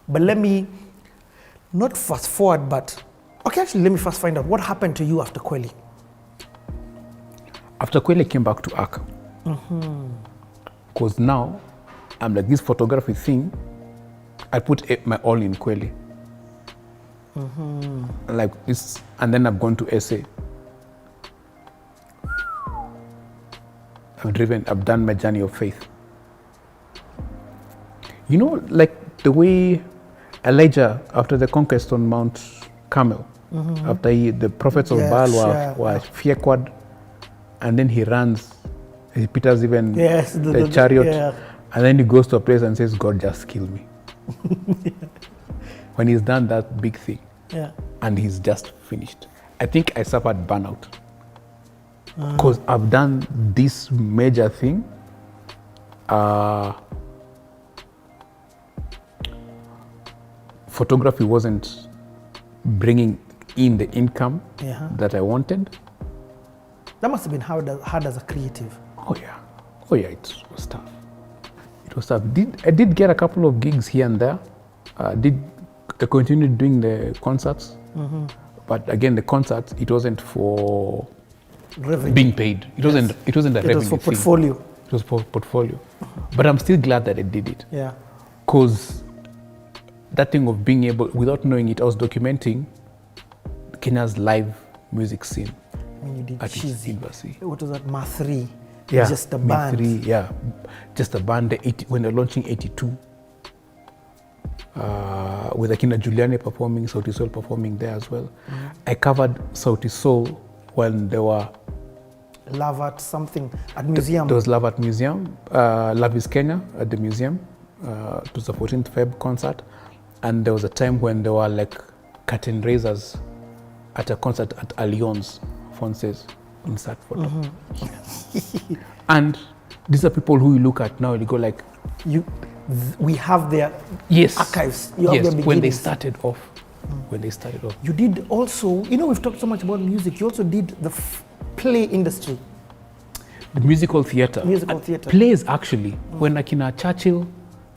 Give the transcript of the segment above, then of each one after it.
But let me not fast forward, but okay, actually, let me first find out what happened to you after Kweli. After Kweli, I came back to AGRA. Because now, I'm like this photography thing, I put my all in Kweli. Like this, and then I've gone to SA. I've done my journey of faith. You know, like the way Elijah, after the conquest on Mount Carmel, after the prophets of Baal were fearquad, and then he runs, he pitters even the chariot, and then he goes to a place and says, God, just kill me. When he's done that big thing, and he's just finished. I think I suffered burnout. Because I've done this major thing. Photography wasn't bringing in the income that I wanted. That must have been hard as a creative. Oh yeah, it was tough. It was tough. I did get a couple of gigs here and there. I continued doing the concerts. But again, the concerts, it wasn't for revenue. Being paid. It wasn't a revenue. It was for portfolio. Thing. It was for portfolio. But I'm still glad that I did it. Yeah. Because that thing of being able, without knowing it, I was documenting Kenya's live music scene. When you did at Cheesy. University. What was that? Ma3. Yeah. Just a band. Ma3, yeah. Just a band. When they're launching 82. With Akina Juliani performing, Sauti Sol performing there as well. I covered Sauti Sol when they were Love at something at museum. There was Love at Museum, Love is Kenya at the museum. It was the 14th Feb concert, and there was a time when there were like curtain raisers at a concert at Allianz Fonse's in Stratford. And these are people who you look at now and you go like, we have their archives. You have their when they started off. When they started off. You did also, you know, we've talked so much about music. You also did the play industry. The musical theatre. Musical theatre. Plays actually. When Akina Churchill,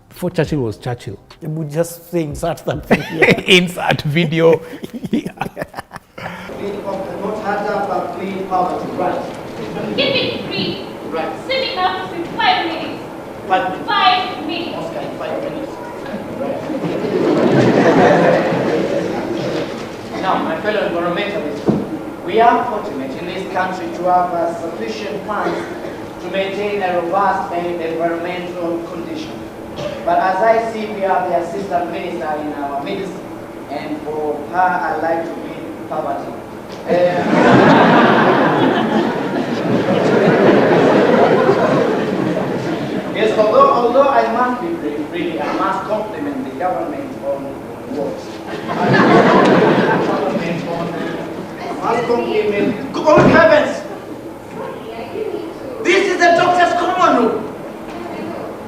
before Churchill was Churchill. You would just say insert something. Insert video. Clean not harder, but clean poverty. Right. Keep it free. Right. Sitting up for 5 minutes. 5 minutes. 5 minutes. Oscar, in 5 minutes. Now, my fellow environmentalists, we are fortunate in this country to have sufficient funds to maintain a robust environmental condition. But as I see, we have the assistant minister in our midst, and for her, I like to be poverty. Yes, although I must be brief, really, I must compliment the government on works. Must compliment. Oh heavens! This is the doctor's common room.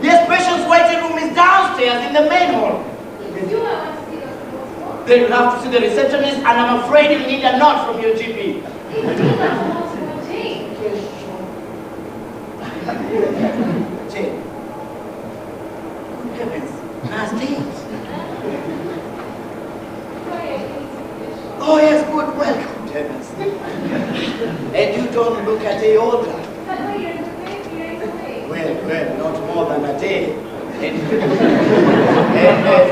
Yes, patient's waiting room is downstairs in the main hall. Then you'll have to see the receptionist, and I'm afraid you'll need a note from your GP. Jane. Good heavens. Nice days. Oh yes, good. Welcome, heavens. And you don't look a day older. Well, not more than a day. And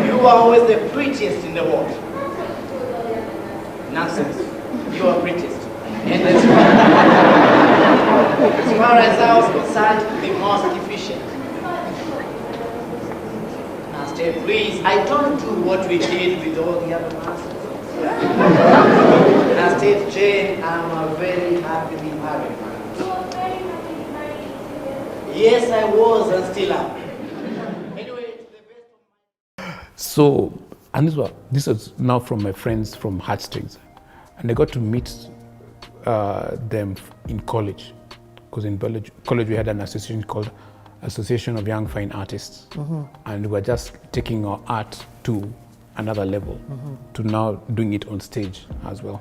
you are always the prettiest in the world. Nonsense. You are prettiest. And as far as I was concerned, the most efficient. Now stay, please. I don't do what we did with all the other masters. Now stay, Jane, I'm a very happily married man. Yes, I was and still am. Anyway, to the best of my... So, and this was now from my friends from Heartstrings. And I got to meet them in college. Because in college we had an association called Association of Young Fine Artists. And we were just taking our art to another level, to now doing it on stage as well.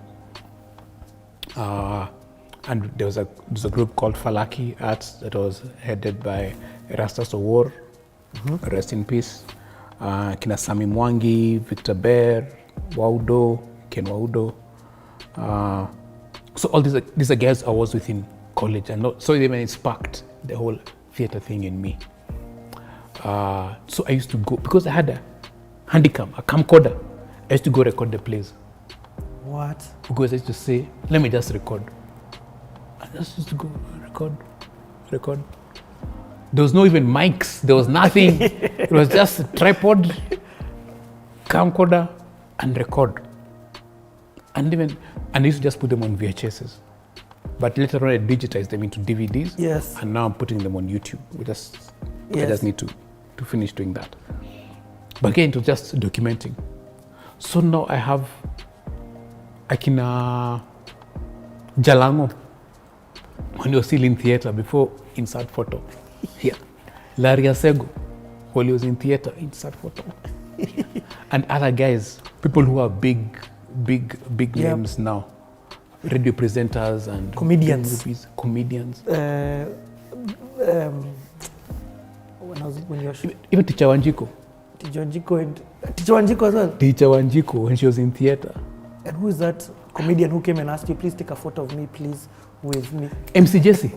And there was a group called Falaki Arts that was headed by Erastus Owor, rest in peace. kina Sami Mwangi, Victor Bear, Waudo, Ken Waudo. So all these are guys I was with in college, and so even it sparked the whole theater thing in me. So I used to go, because I had a handicam, a camcorder. I used to go record the plays. What? Because I used to say, let me just record. I just used to go record. There was no even mics. There was nothing. It was just a tripod, camcorder, and record. And I used to just put them on VHSs. But later on I digitized them into DVDs. Yes. And now I'm putting them on YouTube. I just need to finish doing that. But again, it was just documenting. So now I have Akina Jalango, when he was still in theater, before insert photo. Here. Larry Asego, while he was in theater, insert photo. And other guys, people who are big names now. Radio presenters and comedians. When you were even Teacher Wanjiko. Teacher Wanjiko as well. Teacher Wanjiko, when she was in theater. And who is that comedian who came and asked you, please take a photo of me, please, with me? MC Jesse.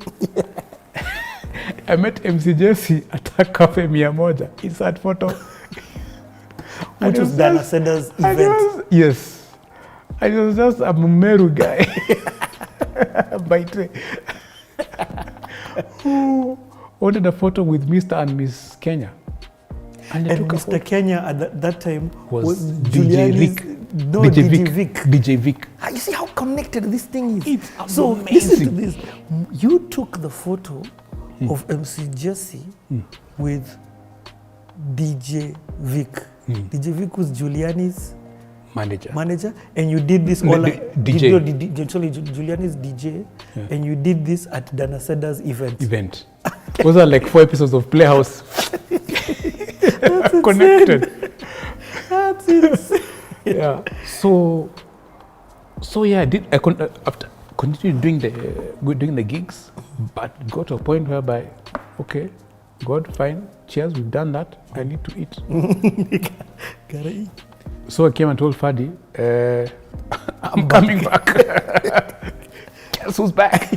I met MC Jesse at a cafe Miyamoja. Insert photo. Which was Dana Seda's event. Yes. I was just a Mumeru guy. By the way. Who wanted a photo with Mr. and Miss Kenya. And Mr. Kenya at that time was DJ Vic. No, DJ Vic. You see how connected this thing is? It's so amazing. Listen to this. You took the photo of MC Jesse with DJ Vic. DJ Vic was Giuliani's manager, and you did this all Giuliani's DJ, and you did this at Dana Seda's event. Those are like 4 episodes of Playhouse. Connected. That's insane. Yeah. So yeah, I continued doing the gigs, but got to a point whereby, okay, God, fine, cheers, we've done that. I need to eat. Gotta eat. So I came and told Fadi, I'm coming back. Guess who's back?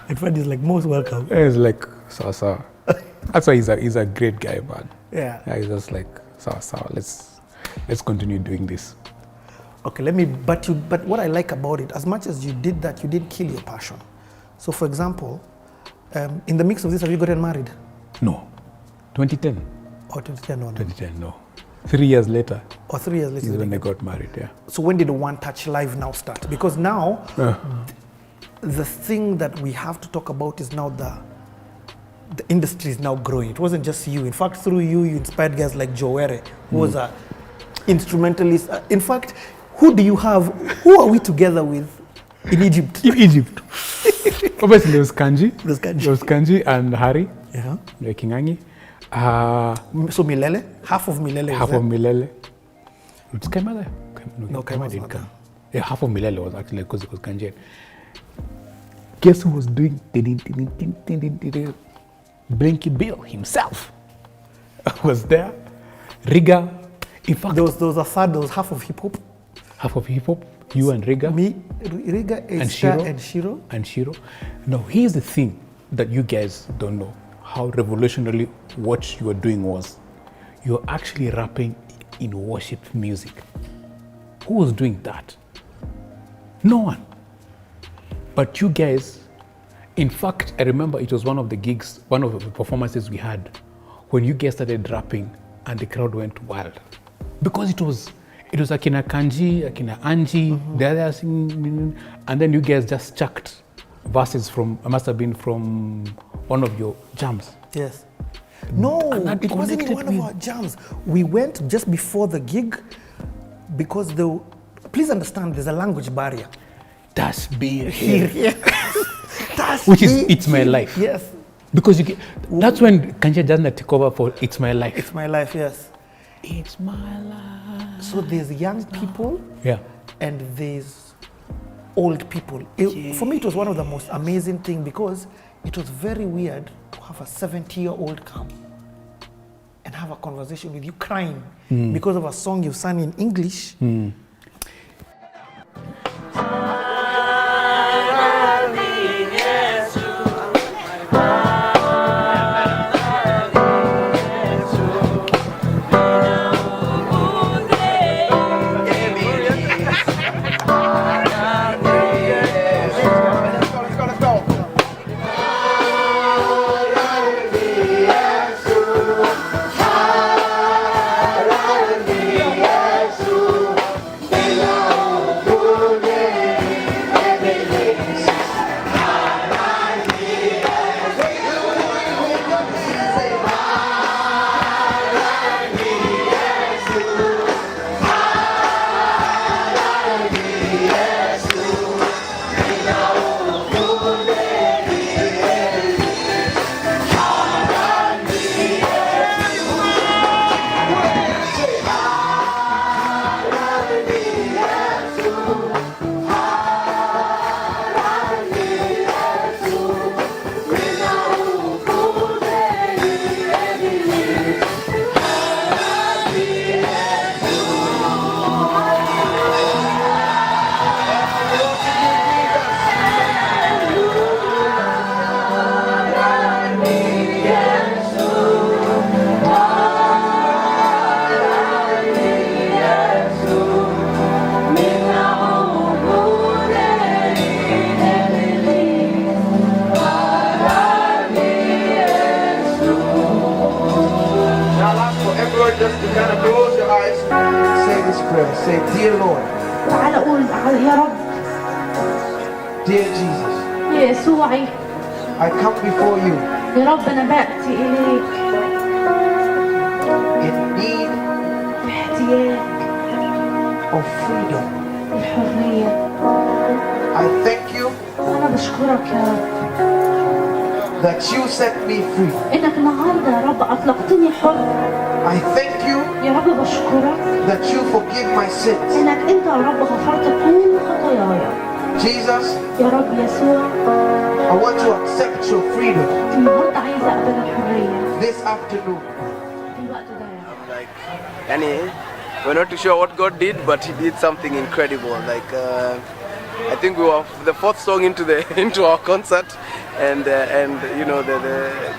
And Fadi's like, most welcome. He's like, sawa. That's why he's a great guy, man. Yeah. He's just like, sawa. Let's continue doing this. Okay, but what I like about it, as much as you did that, you didn't kill your passion. So for example, in the mix of this, have you gotten married? No. 2010. Or 2010, no. 2010, no. 3 years later. Or 3 years later. Is when I got married, yeah. So when did One Touch Live now start? Because now, the thing that we have to talk about is now the industry is now growing. It wasn't just you. In fact, through you inspired guys like Joe Were, who was an instrumentalist. In fact, who are we together with in Egypt? In Egypt. Obviously, there was Kanji. There was Kanji and Hari. Yeah. Kingangi. So Milele? Half of Milele was there? Milele. It's Kaima there? No, Kaima didn't come. Yeah, half of Milele was actually because it was Kanji. Guess who was doing Blinky Bill himself? Was there. Riga. In fact, there was half of hip hop. Half of hip hop. You and Riga. Me, Riga, and Shiro. Now, here's the thing that you guys don't know. How revolutionary what you were doing was. You're actually rapping in worship music. Who was doing that? No one. But you guys, in fact, I remember it was one of the gigs, one of the performances we had, when you guys started rapping and the crowd went wild. Because it was Akina Kanji, Akina Anji, the other singing, and then you guys just chucked verses must have been from one of your jams. Yes. No, it wasn't in one of our jams. We went just before the gig because please understand, there's a language barrier. Das Bier here. Which is It's My Life. Yes. Because that's when Kanja doesn't take over for It's My Life. It's My Life, yes. It's my life. So there's young people, and there's old people. For me, it was one of the most amazing things because it was very weird to have a 70-year-old come and have a conversation with you crying because of a song you sang in English. Just to kind of close your eyes and say this prayer. Say, Dear Lord, تعال قول يا رب dear Jesus, يا يسوعي I come before you يا رب أنا بأتي إليك in need باحتياج of freedom. الحرية. I thank you أنا بشكرك يا رب that you set me free. إنك النهاردة يا رب أطلقتني حر. I thank you يا رب بشكرك that you forgive my sins. إنك أنت يا رب غفرت كل خطاياي. Jesus, يا رب يسوع I want to accept your freedom النهاردة عايزة أقبل الحرية this afternoon. في الوقت ده يا رب. Like, yani, we're not too sure what God did, but He did something incredible. Like, I think we were the fourth song into our concert, and you know,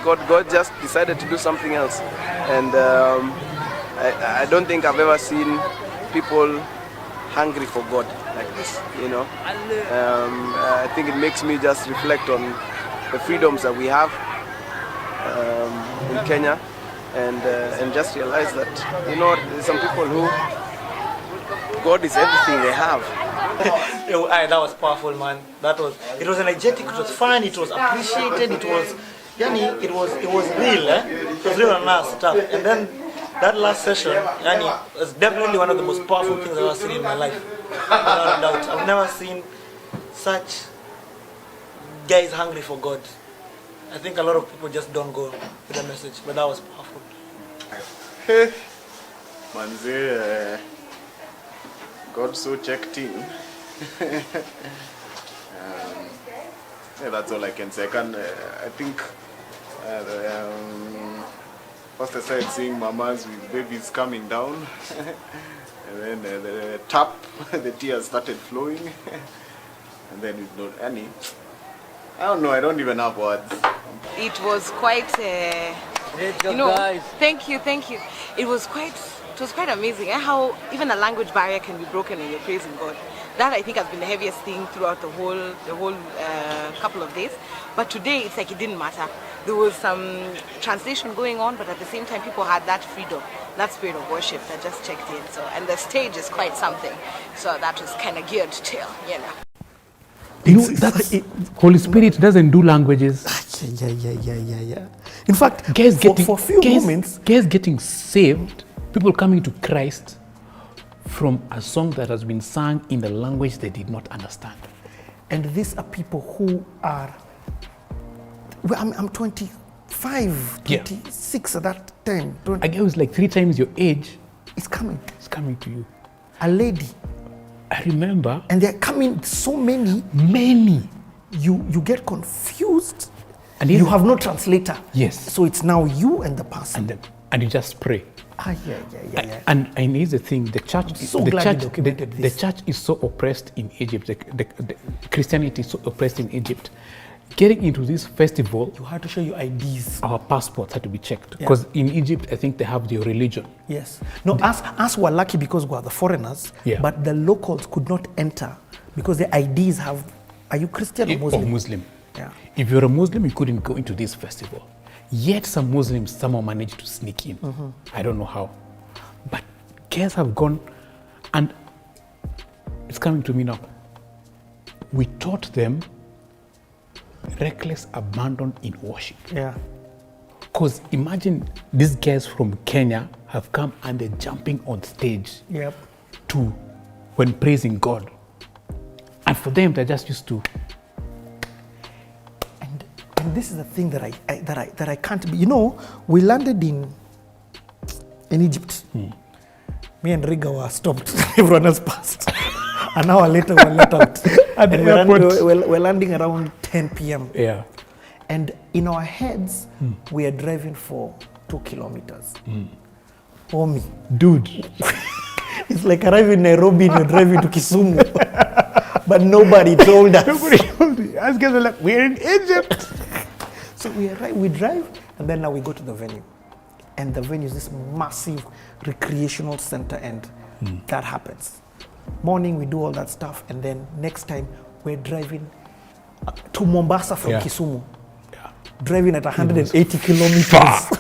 God just decided to do something else, and I don't think I've ever seen people hungry for God like this. You know, I think it makes me just reflect on the freedoms that we have in Kenya. And just realize that, you know, there's some people who God is everything they have. That was powerful, man. It was energetic, it was fun, it was appreciated, it was real, It was real and nice stuff. And then that last session, was definitely one of the most powerful things I've ever seen in my life. Without a doubt. I've never seen such guys hungry for God. I think a lot of people just don't go with the message, but that was powerful. Manze, God so checked in. Yeah, that's all I can say. I think first I started seeing mamas with babies coming down, and then the tap, the tears started flowing, and then with not any. I don't know. I don't even have words. It was quite, Guys. Thank you. It was quite amazing how even a language barrier can be broken when you're praising God. That I think has been the heaviest thing throughout the whole couple of days. But today it's like it didn't matter. There was some translation going on, but at the same time people had that freedom, that spirit of worship that just checked in. So, and the stage is quite something. So that was kind of geared to, you know. You know, that's Holy Spirit doesn't do languages. Yeah. In fact, for a few moments, guys getting saved, people coming to Christ from a song that has been sung in the language they did not understand. and these are people who are, well, I'm 25, 26 at that time. A guy who's like 3 times your age. It's coming. It's coming to you. A lady. I remember. And they're coming so many. You get confused. And you have no translator. Yes. So it's now you and the person. and you just pray. Yeah. And here's the thing: the church, so the glad church, you documented the this. church is so oppressed in Egypt. The Christianity is so oppressed in Egypt. Getting into this festival, You had to show your IDs. our passports had to be checked because in Egypt, I think they have their religion. Yes. No, us were lucky because we are the foreigners, Yeah. but the locals could not enter because the IDs have, are you Christian or Muslim? Or Muslim. Yeah. If you're a Muslim, you couldn't go into this festival. Yet some Muslims somehow managed to sneak in. I don't know how. But girls have gone, and it's coming to me now. We taught them reckless abandon in worship. Yeah. Because imagine these guys from Kenya have come and they're jumping on stage Yep. to when praising God. And for them, they're just used to. And this is the thing that I can't be. You know, we landed in Egypt. Me and Riga were stopped. Everyone else passed. An hour later, we're let out. At the And airport. we're landing around 10 p.m. Yeah. And in our heads, we are driving for 2 kilometers. Homie. Dude. It's like arriving in Nairobi and you're driving to Kisumu. But nobody told us. Nobody told me. Us guys are like, we're in Egypt. So we arrive, we drive, and then now we go to the venue. And the venue is this massive recreational center, and that happens. Morning, we do all that stuff, and then next time, we're driving to Mombasa from Kisumu. Yeah. Driving at 180 kilometers.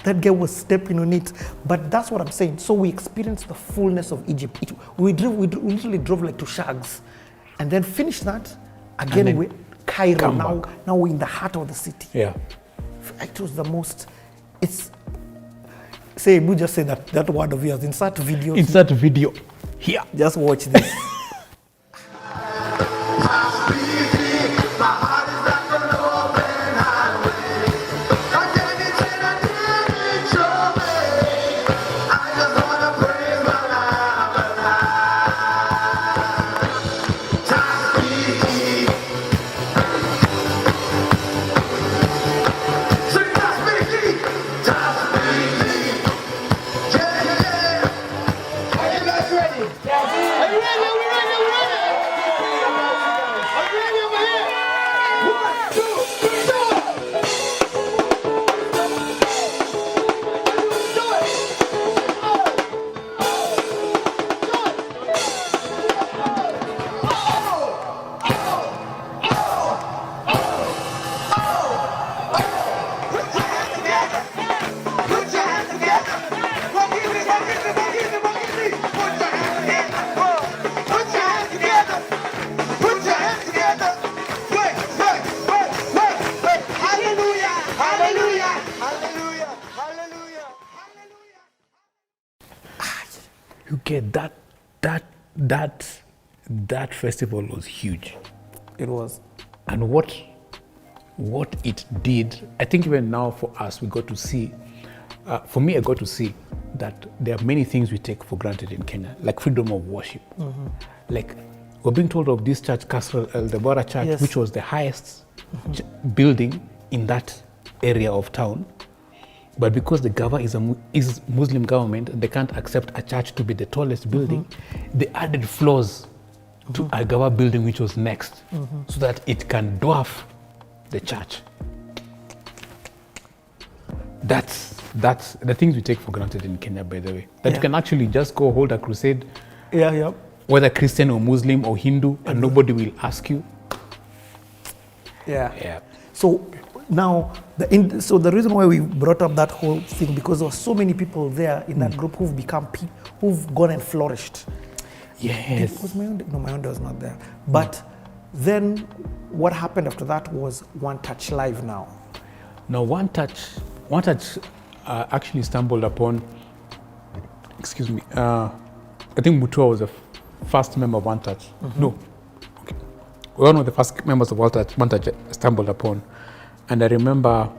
That guy was stepping on it. But that's what I'm saying. So we experienced the fullness of Egypt. We literally drove like to Shags. And then finished that. Again, we Cairo. Now we're in the heart of the city. Yeah. It was the most, it's, say, we just say that word of yours. Insert video. Insert video. Here. Just watch this. You get that festival was huge. It was. And what it did, I think even now for us, we got to see, for me, I got to see that there are many things we take for granted in Kenya, like freedom of worship. Like we're being told of this church, Castle El Deborah Church, which was the highest building in that area of town. But because the government is Muslim government, they can't accept a church to be the tallest building. They added floors to a government building which was next, so that it can dwarf the church. That's the things we take for granted in Kenya, by the way. That you can actually just go hold a crusade, whether Christian or Muslim or Hindu, and nobody will ask you. Yeah. So now, the reason why we brought up that whole thing, because there were so many people there in that group who've gone and flourished. Yes. Was Mwangi was not there. But then what happened after that was One Touch Live now. Now, One Touch actually stumbled upon, excuse me, I think Mutua was the first member of One Touch. No. Okay. One of the first members of One Touch stumbled upon. And I remember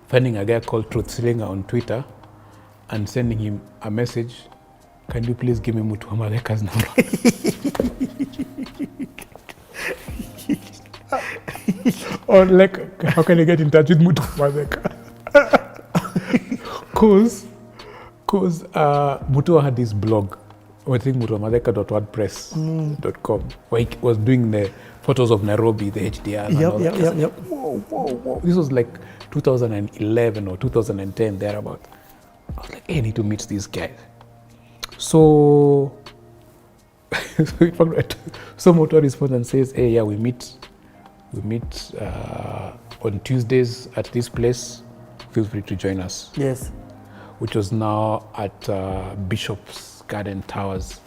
finding a guy called Truth Slinger on Twitter and sending him a message, can you please give me Mutua Maleka's number? Or like, how can I get in touch with Mutua Maleka? Cause Mutua had this blog, I think mutuamadeka.wordpress.com, where he was doing the photos of Nairobi, the HDR. Yep. Whoa. This was like 2011 or 2010, thereabout. I was like, hey, I need to meet these guys. So Mutua responds and says, hey, yeah, we meet on Tuesdays at this place. Feel free to join us. Yes. Which was now at Bishop's Garden Towers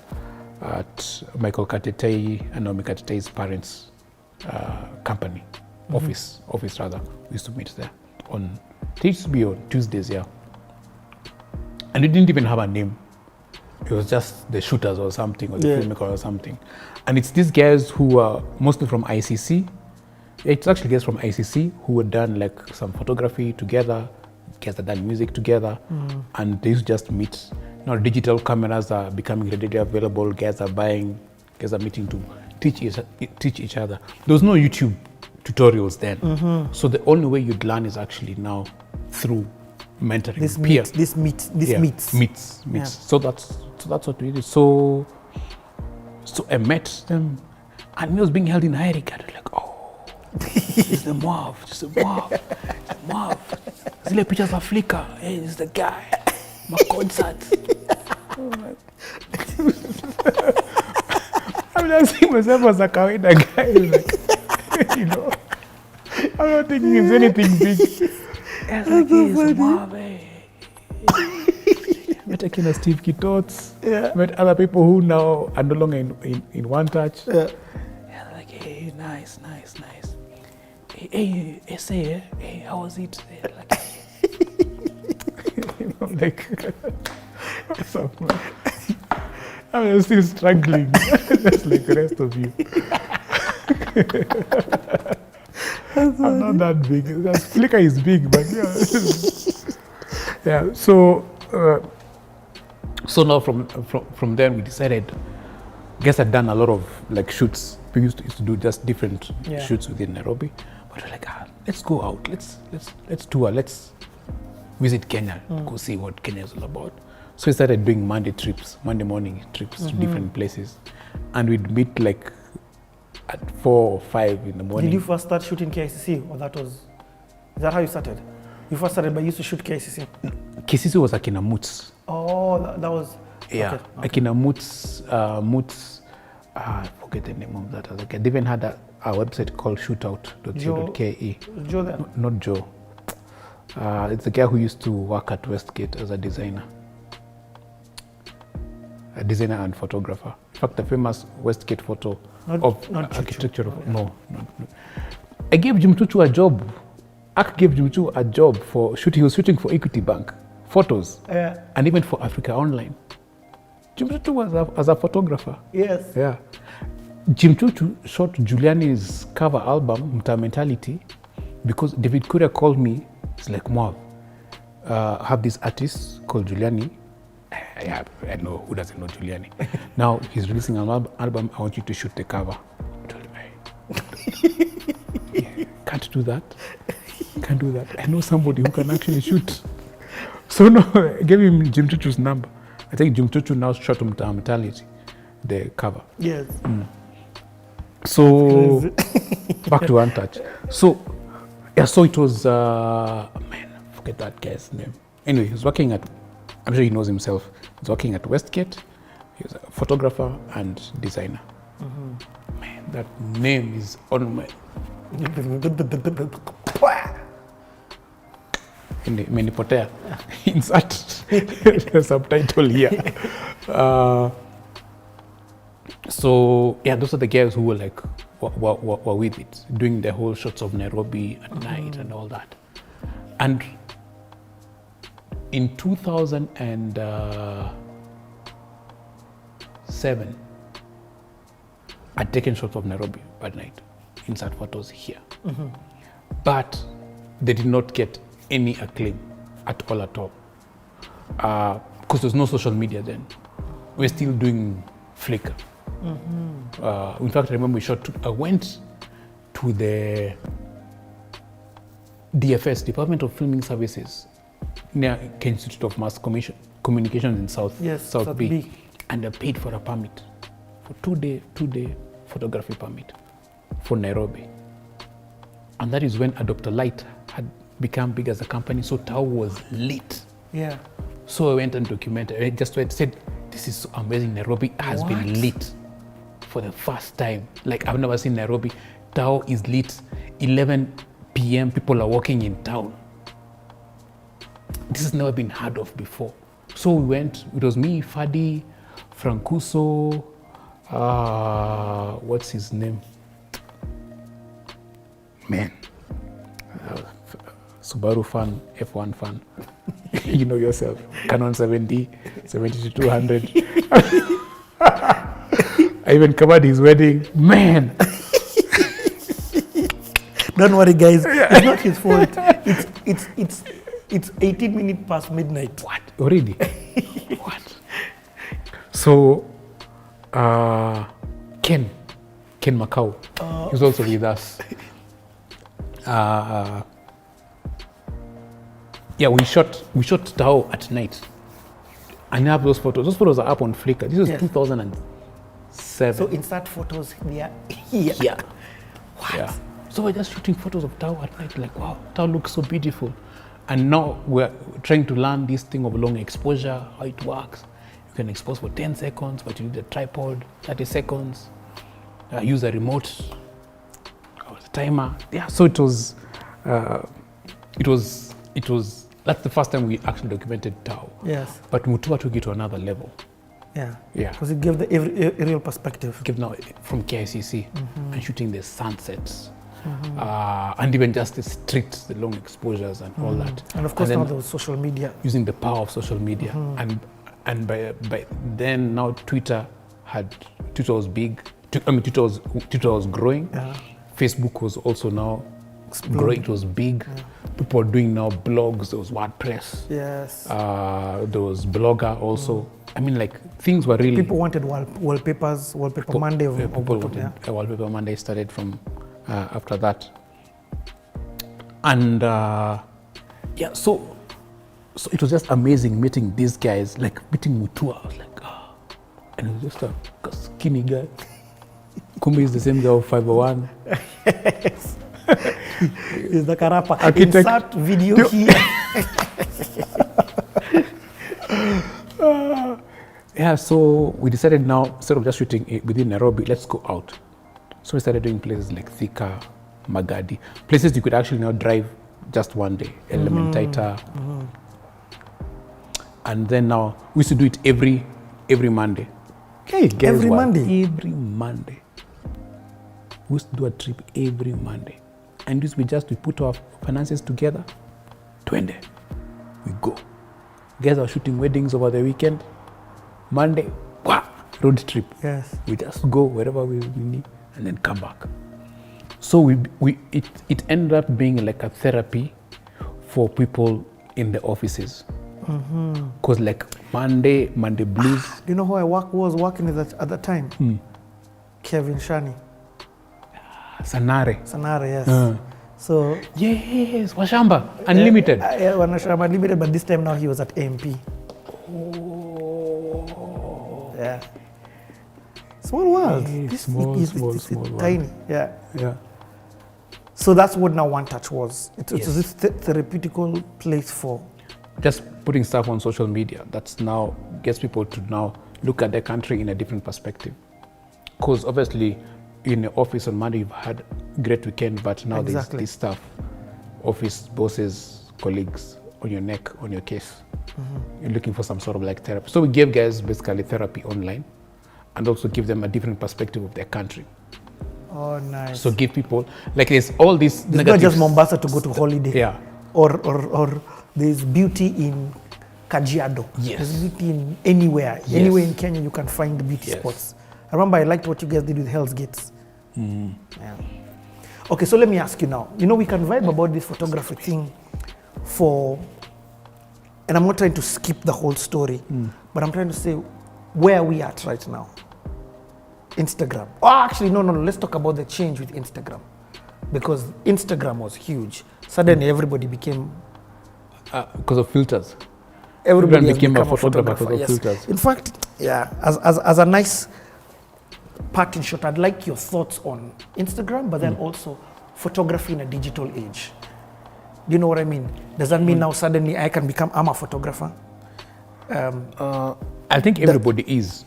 at Michael Katetei and Naomi Katetei's parents' company, office rather. We used to meet there it used to be on Tuesdays, yeah. And it didn't even have a name. It was just the shooters or something, or the filmmaker or something. And it's these guys who are mostly from ICC. It's actually guys from ICC who had done like some photography together, guys that done music together, and they used to just meet. Now digital cameras are becoming readily available. Guys are meeting to teach each other. There was no YouTube tutorials then, so the only way you'd learn is actually now through mentoring. This meets. Yeah. So that's what we did. So I met them, and it was being held in Arete. Like, oh. It's the Mwarv. Zile picha za Flickr. Hey, this is the guy. My concert. I mean, I see myself as a kawaida guy. Like, you know, I'm not thinking it's anything big. It's like, hey, it's Mwarv, hey. Met Akina Steve Kitots. Yeah. Met other people who now are no longer in One Touch. Yeah. Like, hey, nice. Hey, essay, hey, how was it? Like, you know, like, so, I'm still struggling, just like the rest of you. I'm not that big. Flickr is big, but yeah. So now from then we decided. Guess I'd done a lot of like shoots. We used to do just different shoots within Nairobi. But we're like, let's go out. Let's tour. Let's visit Kenya. Go see what Kenya is all about. So we started doing Monday morning trips to different places, and we'd meet like at 4 or 5 in the morning. Did you first start shooting KICC, or is that how you started? You first started by used to shoot KICC. KICC was Akina Moots. Oh, that was. Yeah, okay. Akina Moots. I forget the name of that. They even had a website called shootout.co.ke. Joe then? Not Joe. It's the guy who used to work at Westgate as a designer and photographer. In fact, the famous Westgate photo of architecture. No. I gave Jim Tutu a job. Ak gave Jim Tutu a job for shooting. He was shooting for Equity Bank photos, and even for Africa Online. Jim Tutu was as a photographer. Yes. Yeah. Jim Tutu shot Giuliani's cover album, Mta Mentality, because David Kuria called me. It's like, Mwarv, I have this artist called Giuliani. I know, who doesn't know Giuliani? Now he's releasing an album. I want you to shoot the cover. I told him, can't do that. I know somebody who can actually shoot. So no, I gave him Jim Tutu's number. I think Jim Tutu now shot Mta Mentality, the cover. Yes. So back to One Touch. So it was forget that guy's name. Anyway, he was working at, I'm sure he knows himself. He was working at Westgate. He was a photographer and designer. Man, that name is on my Menipotea. Insert the subtitle here. So yeah, those are the guys who were like were with it, doing the whole shots of Nairobi at night and all that. And in 2007, I'd taken shots of Nairobi at night, insert photos here. But they did not get any acclaim at all. Because there's no social media then. We're still doing Flickr. In fact, I remember I went to the DFS, Department of Filming Services, near Kenya Institute of Mass Communications in South South B. B. And I paid for a permit, for two-day photography permit for Nairobi. And that is when a Dr. Light had become big as a company, so Tao was lit. Yeah. So I went and documented. I just said, this is so amazing. Nairobi has been lit for the first time. Like, I've never seen Nairobi. Tao is lit. 11 p.m. people are walking in town. This has never been heard of before. So we went. It was me, Fadi, Francuso. What's his name? Man. Subaru fan, F1 fan. You know yourself. Canon 70, 70-200. I even covered his wedding. Man. Don't worry, guys. It's not his fault. It's 18 minutes past midnight. What? Already? What? So, Ken Macau, he's also with us. Yeah, we shot Tao at night. And I have those photos. Those photos are up on Flickr. This was 2007. So insert photos here. Yeah. What? Yeah. So we're just shooting photos of Tao at night, like, wow, Tao looks so beautiful. And now we're trying to learn this thing of long exposure, how it works. You can expose for 10 seconds, but you need a tripod, 30 seconds. Use a remote, or a timer. Yeah, so it was, that's the first time we actually documented Tao. Yes. But Mutua took it to another level. Yeah. Yeah. Because it gave the aerial perspective. Give now from KICC and shooting the sunsets. And even just the streets, the long exposures and all that. And of course now there was social media. Using the power of social media. And by then now Twitter was big. Twitter was growing. Yeah. Facebook was also now growing. It was big. People were doing now blogs. There was WordPress. Yes. There was Blogger also. I mean, like, things were really... People wanted wallpapers, Wallpaper Monday. People wanted Wallpaper Monday started from after that. And yeah, so it was just amazing meeting these guys, like meeting Mutua. I was like, and he was just a skinny guy. Kumbi is the same guy of 501. Yes. He's the Karapa. Architect. Insert video here. Yeah, so we decided now, instead of just shooting within Nairobi, let's go out. So we started doing places like Thika, Magadi, places you could actually now drive just one day, Elementaita. And then now, we used to do it every Monday. Okay, every Monday? Every Monday. We used to do a trip every Monday. And this we put our finances together, 20. We go. Guys are shooting weddings over the weekend. Monday, road trip. Yes. We just go wherever we need and then come back. So it ended up being like a therapy for people in the offices. Because like Monday blues. Do you know who I was working with at that time? Kevin Shani. Sanare, yes. So yes, Washamba Unlimited. Washamba Unlimited, but this time now he was at AMP. Yeah. Small world. Small world. Tiny. Yeah. Yeah. So that's what now One Touch was. It was this therapeutical place for just putting stuff on social media. That's now gets people to now look at their country in a different perspective. Because obviously, in the office on Monday you've had a great weekend, but now there's this stuff. Office bosses, colleagues on your neck, on your case. You're looking for some sort of like therapy. So we gave guys basically therapy online and also give them a different perspective of their country. Oh, nice. So give people, like there's all these negatives. It's not just Mombasa to go to holiday. Yeah. Or there's beauty in Kajiado. Yes. There's beauty in anywhere. Yes. Anywhere in Kenya you can find beauty spots. I remember I liked what you guys did with Hell's Gates. Yeah. Okay, so let me ask you now. You know, we can vibe about this photography thing and I'm not trying to skip the whole story, but I'm trying to say where we at right now. Instagram. Oh, actually, no. Let's talk about the change with Instagram. Because Instagram was huge. Suddenly everybody became Because of filters. Everybody Everyone has became a become photographer because of yes. filters. In fact, yeah, as a nice parting shot, I'd like your thoughts on Instagram, but then also photography in a digital age. Do you know what I mean? Does that mean now suddenly I'm a photographer? I think everybody is.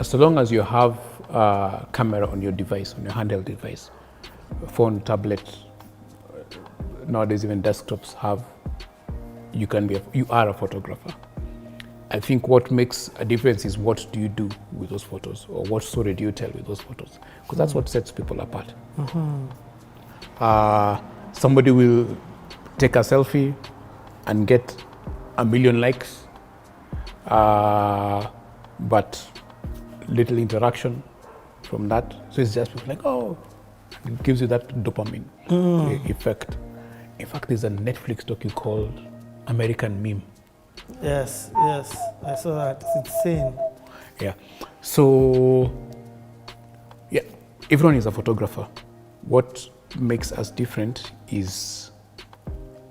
So long as you have a camera on your device, on your handheld device, phone, tablet, nowadays even desktops have, you are a photographer. I think what makes a difference is what do you do with those photos, or what story do you tell with those photos? Because that's what sets people apart. Somebody will take a selfie and get 1 million likes, but little interaction from that. So it's just like, oh, it gives you that dopamine effect. In fact, there's a Netflix docu called American Meme. Yes, I saw that. It's insane. Yeah. So, yeah, everyone is a photographer. What makes us different is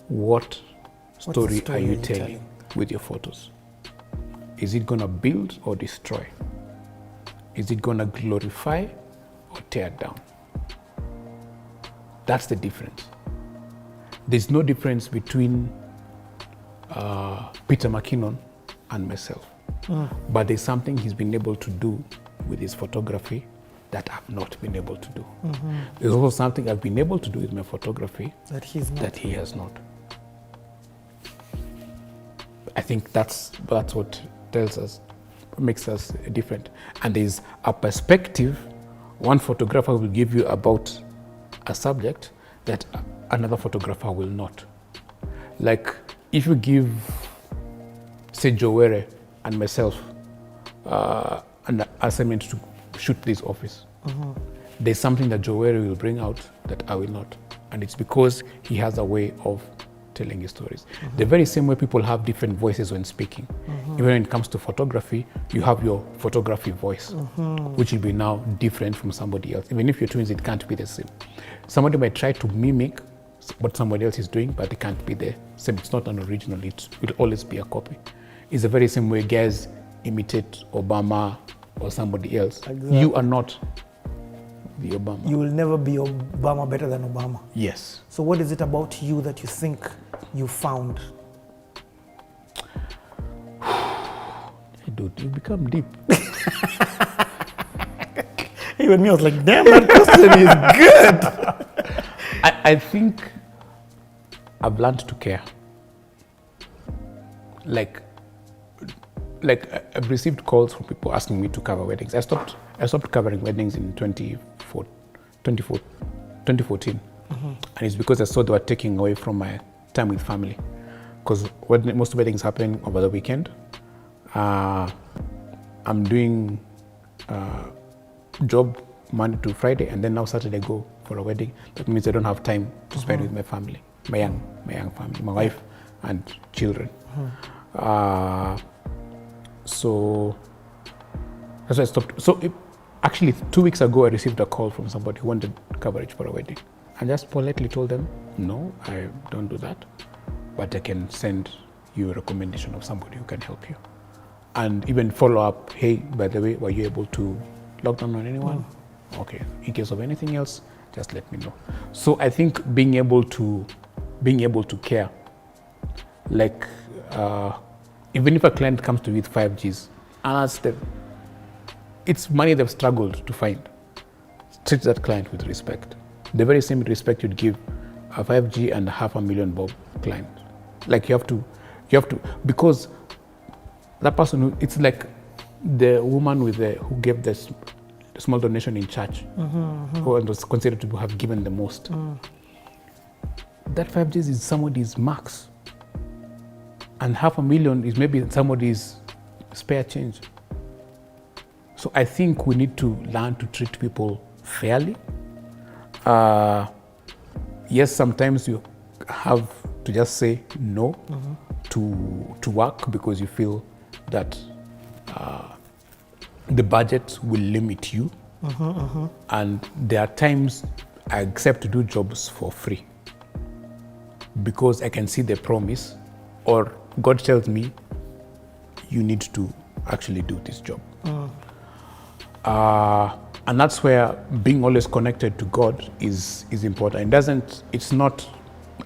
what story are you telling with your photos? Is it going to build or destroy? Is it going to glorify or tear down? That's the difference. There's no difference between Peter McKinnon and myself. But there's something he's been able to do with his photography that I've not been able to do. There's also something I've been able to do with my photography that he has not. I think that's what tells us, makes us different. And there's a perspective one photographer will give you about a subject that another photographer will not. Like if you give, say, Jowere and myself an assignment to shoot this office, there's something that Jowere will bring out that I will not. And it's because he has a way of telling his stories. The very same way people have different voices when speaking. Even when it comes to photography, you have your photography voice, which will be now different from somebody else. Even if you're twins, it can't be the same. Somebody might try to mimic what somebody else is doing, but it can't be the same. It's not an original, it will always be a copy. It's the very same way guys imitate Obama or somebody else. Exactly. You are not the Obama. You will never be Obama better than Obama. Yes. So what is it about you that you think you found? Dude, you become deep. Even me, I was like, damn, that question is good. I think I've learned to care. Like I've received calls from people asking me to cover weddings. I stopped covering weddings in 2014. And it's because I saw they were taking away from my time with family. Because most weddings happen over the weekend. I'm doing job Monday to Friday, and then now Saturday I go for a wedding. That means I don't have time to spend with my family, my young family, my wife and children. So that's why I stopped. So actually 2 weeks ago, I received a call from somebody who wanted coverage for a wedding. I just politely told them, no, I don't do that, but I can send you a recommendation of somebody who can help you. And even follow up, hey, by the way, were you able to lock down on anyone? Okay, in case of anything else, just let me know. So I think being able to care, like even if a client comes to you with 5Gs, ask them, it's money they've struggled to find. Treat that client with respect. The very same respect you'd give a 5G and $500,000 bob client. Like you have to, because that person, it's like the woman who gave the small donation in church, who was considered to have given the most. That 5Gs is somebody's max. And $500,000 is maybe somebody's spare change. So I think we need to learn to treat people fairly. Yes, sometimes you have to just say no to work because you feel that the budget will limit you. And there are times I accept to do jobs for free because I can see the promise or God tells me, you need to actually do this job. And that's where being always connected to God is important. It's not,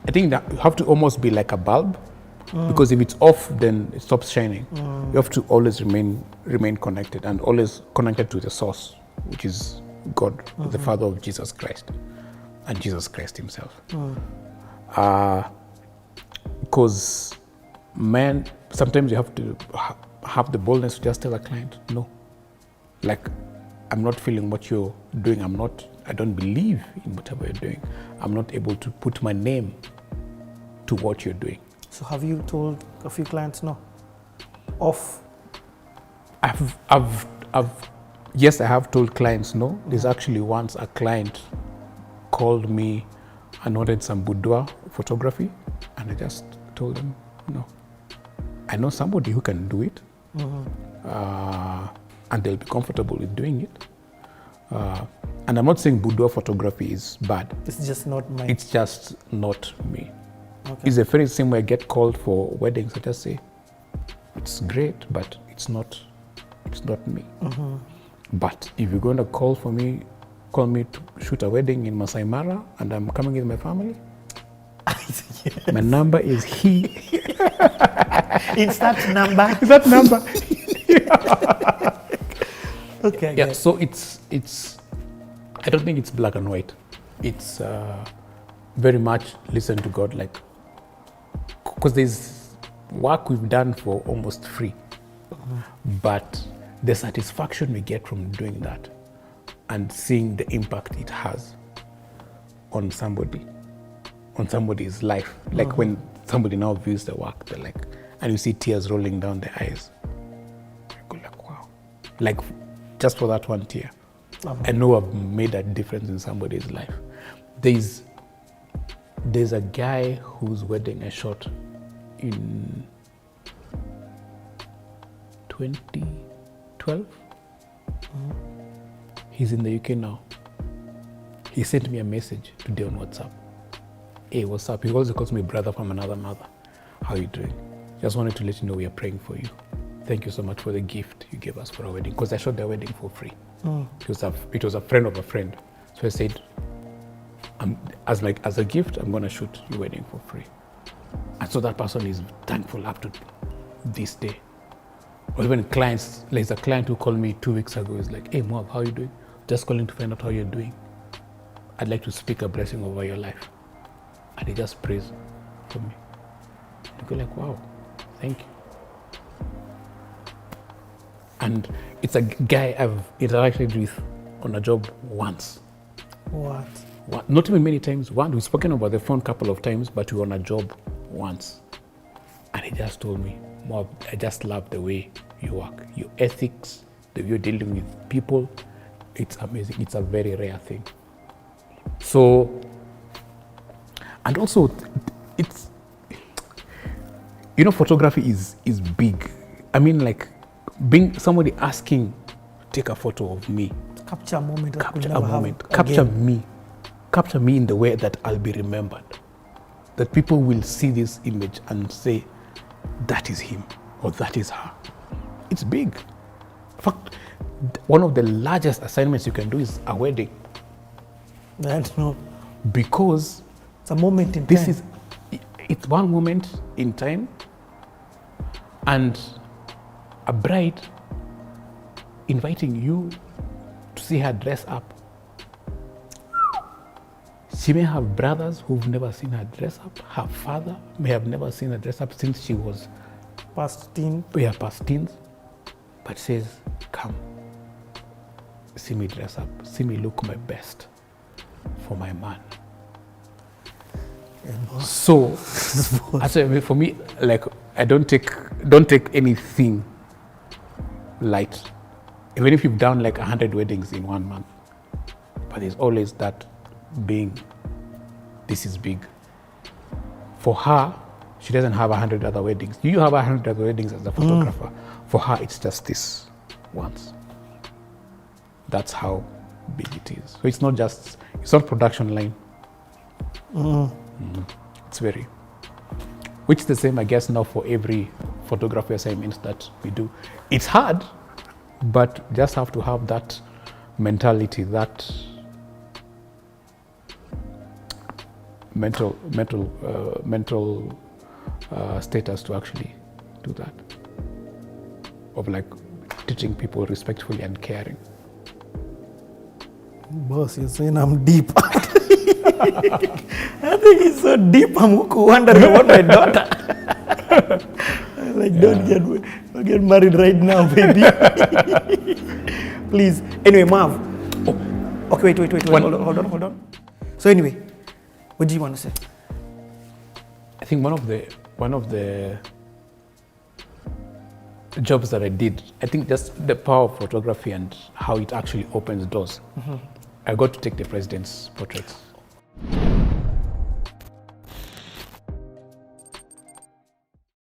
I think that you have to almost be like a bulb, because if it's off, then it stops shining. You have to always remain connected, and always connected to the source, which is God, the Father of Jesus Christ, and Jesus Christ himself. Because man, sometimes you have to have the boldness to just tell a client, no, like, I'm not feeling what you're doing. I don't believe in whatever you're doing. I'm not able to put my name to what you're doing. So have you told a few clients no? Off? Yes, I have told clients no. There's actually once a client called me and wanted some boudoir photography, and I just told them no. I know somebody who can do it, and they'll be comfortable with doing it. And I'm not saying boudoir photography is bad. It's just not mine. It's just not me. Okay. It's the very same way I get called for weddings. I just say, it's great, but it's not me. But if you're going to call me to shoot a wedding in Masai Mara, and I'm coming with my family, yes. My number is he. It's that number. It's that number. Okay. Yeah. So it's. I don't think it's black and white. It's very much listen to God, like, because there's work we've done for almost free, but the satisfaction we get from doing that and seeing the impact it has on somebody's life, like when somebody now views the work, they're like, and you see tears rolling down their eyes, I go like, wow, like just for that one tear, I know I've made a difference in somebody's life. There's a guy whose wedding I shot in 2012. He's in the UK now. He sent me a message today on WhatsApp. Hey, what's up? He also calls me brother from another mother. How are you doing? Just wanted to let you know we are praying for you. Thank you so much for the gift you gave us for our wedding, because I shot their wedding for free. It was a friend of a friend. So I said, as a gift, I'm going to shoot your wedding for free. And so that person is thankful up to this day. Or even clients, there's a client who called me 2 weeks ago. He's like, hey, Mwarv, how are you doing? Just calling to find out how you're doing. I'd like to speak a blessing over your life. And he just prays for me. I go like, wow, thank you. And it's a guy I've interacted with on a job once. What? Not even many times. We've spoken over the phone a couple of times, but we were on a job once. And he just told me, Mwarv, I just love the way you work. Your ethics, the way you're dealing with people, it's amazing. It's a very rare thing. So, and also, it's, photography is big. I mean, like, being somebody asking, take a photo of me. Capture a moment. Capture me in the way that I'll be remembered. That people will see this image and say, that is him or that is her. It's big. In fact, one of the largest assignments you can do is a wedding. I know. Because it's a moment in time. It's one moment in time, and a bride inviting you to see her dress up. She may have brothers who've never seen her dress up. Her father may have never seen her dress up since she was past teens. Yeah, past teens. But says, come, see me dress up, see me look my best for my man. So, for me, like, I don't take anything light. Even if you've done like 100 weddings in 1 month, but there's always that being, this is big. For her, she doesn't have 100 other weddings. You have 100 other weddings as a photographer. For her, it's just this once. That's how big it is. So it's not production line. It's very which is the same, I guess, now for every photography assignment that we do. It's hard, but just have to have that mentality, that mental status to actually do that, of like teaching people respectfully and caring. Boss, you're saying I'm deep. I think it's so deep, I'm wondering about my daughter. Like, don't get married right now, baby. Please. Anyway, Marv. Oh, okay, wait. Hold on. So anyway, what do you want to say? I think one of the jobs that I did, I think just the power of photography and how it actually opens doors. I got to take the president's portraits.